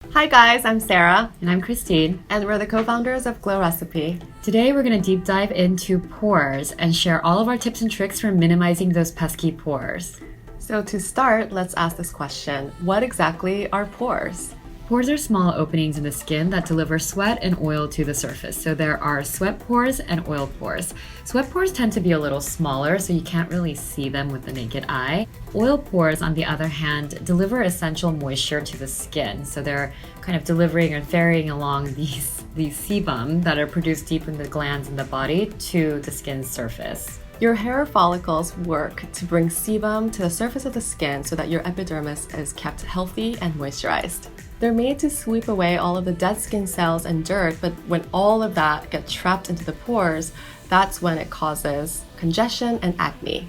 Hi guys, I'm Sarah, And I'm Christine. and we're the co-founders of Glow Recipe. Today we're going to deep dive into pores and share all of our tips and tricks for minimizing those pesky pores. So to start, let's ask this question. What exactly are pores? Pores are small openings in the skin that deliver sweat and oil to the surface. So there are sweat pores and oil pores. Sweat pores tend to be a little smaller, so you can't really see them with the naked eye. Oil pores, on the other hand, deliver essential moisture to the skin. So they're kind of delivering and ferrying along these sebum that are produced deep in the glands in the body to the skin's surface. Your hair follicles work to bring sebum to the surface of the skin so that your epidermis is kept healthy and moisturized. They're made to sweep away all of the dead skin cells and dirt, but when all of that gets trapped into the pores, that's when it causes congestion and acne.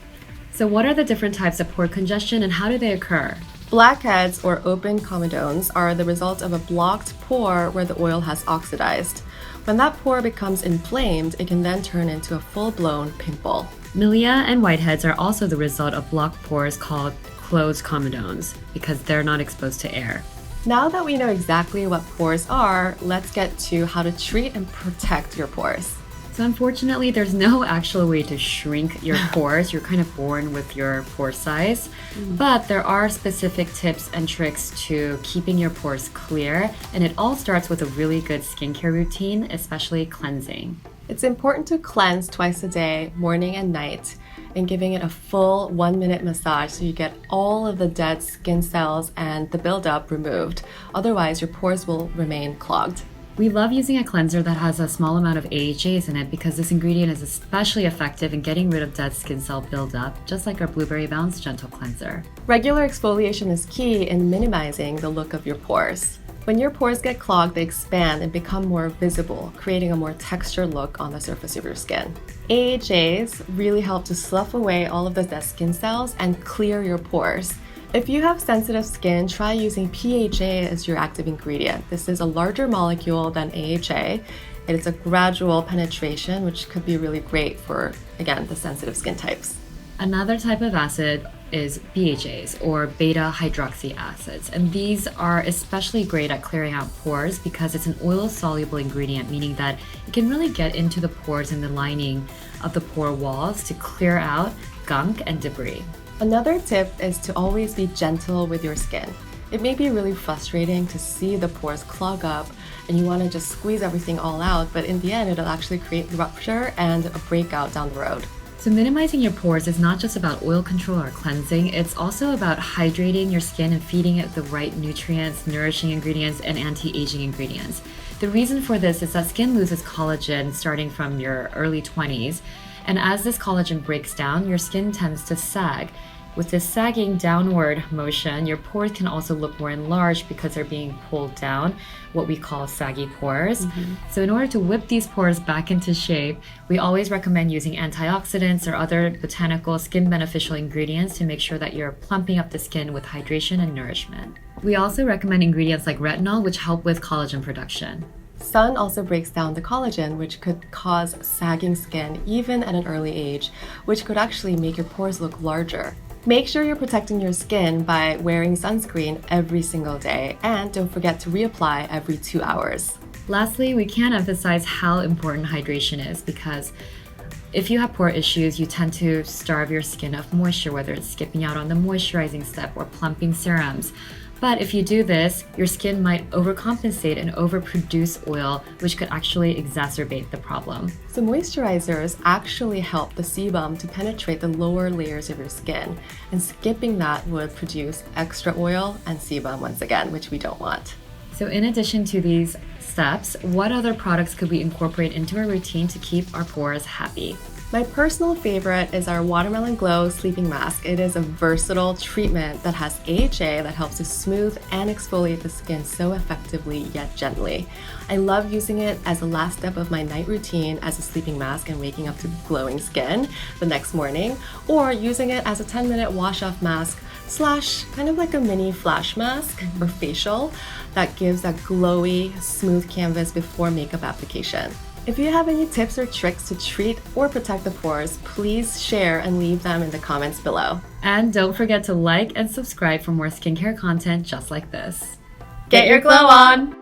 So what are the different types of pore congestion and how do they occur? Blackheads or open comedones are the result of a blocked pore where the oil has oxidized. When that pore becomes inflamed, it can then turn into a full-blown pimple. Milia and whiteheads are also the result of blocked pores called closed comedones because they're not exposed to air. Now that we know exactly what pores are, let's get to how to treat and protect your pores. So unfortunately, there's no actual way to shrink your pores. You're kind of born with your pore size. But there are specific tips and tricks to keeping your pores clear. And it all starts with a really good skincare routine, especially cleansing. It's important to cleanse twice a day, morning and night, and giving it a full 1-minute massage so you get all of the dead skin cells and the buildup removed. Otherwise, your pores will remain clogged. We love using a cleanser that has a small amount of AHAs in it because this ingredient is especially effective in getting rid of dead skin cell buildup, just like our Blueberry Bounce Gentle Cleanser. Regular exfoliation is key in minimizing the look of your pores. When your pores get clogged, they expand and become more visible, creating a more textured look on the surface of your skin. AHAs really help to slough away all of the dead skin cells and clear your pores. If you have sensitive skin, try using PHA as your active ingredient. This is a larger molecule than AHA. It's a gradual penetration, which could be really great for, again, the sensitive skin types. Another type of acid is BHAs, or beta hydroxy acids, and these are especially great at clearing out pores because it's an oil-soluble ingredient, meaning that it can really get into the pores and the lining of the pore walls to clear out gunk and debris. Another tip is to always be gentle with your skin. It may be really frustrating to see the pores clog up and you want to just squeeze everything all out, but in the end, it'll actually create rupture and a breakout down the road. So minimizing your pores is not just about oil control or cleansing, it's also about hydrating your skin and feeding it the right nutrients, nourishing ingredients, and anti-aging ingredients. The reason for this is that skin loses collagen starting from your early 20s, and as this collagen breaks down, your skin tends to sag. With this sagging downward motion, your pores can also look more enlarged because they're being pulled down, what we call saggy pores. So in order to whip these pores back into shape, we always recommend using antioxidants or other botanical skin beneficial ingredients to make sure that you're plumping up the skin with hydration and nourishment. We also recommend ingredients like retinol, which help with collagen production. Sun also breaks down the collagen, which could cause sagging skin even at an early age, which could actually make your pores look larger. Make sure you're protecting your skin by wearing sunscreen every single day, and don't forget to reapply every 2 hours. Lastly, we can't emphasize how important hydration is because if you have pore issues, you tend to starve your skin of moisture, whether it's skipping out on the moisturizing step or plumping serums. But if you do this, your skin might overcompensate and overproduce oil, which could actually exacerbate the problem. So moisturizers actually help the sebum to penetrate the lower layers of your skin, and skipping that would produce extra oil and sebum once again, which we don't want. So in addition to these steps, what other products could we incorporate into our routine to keep our pores happy? My personal favorite is our Watermelon Glow Sleeping Mask. It is a versatile treatment that has AHA that helps to smooth and exfoliate the skin so effectively yet gently. I love using it as the last step of my night routine as a sleeping mask and waking up to glowing skin the next morning, or using it as a 10-minute wash-off mask / kind of like a mini flash mask or facial that gives that glowy, smooth canvas before makeup application. If you have any tips or tricks to treat or protect the pores, please share and leave them in the comments below. And don't forget to like and subscribe for more skincare content just like this. Get your glow on!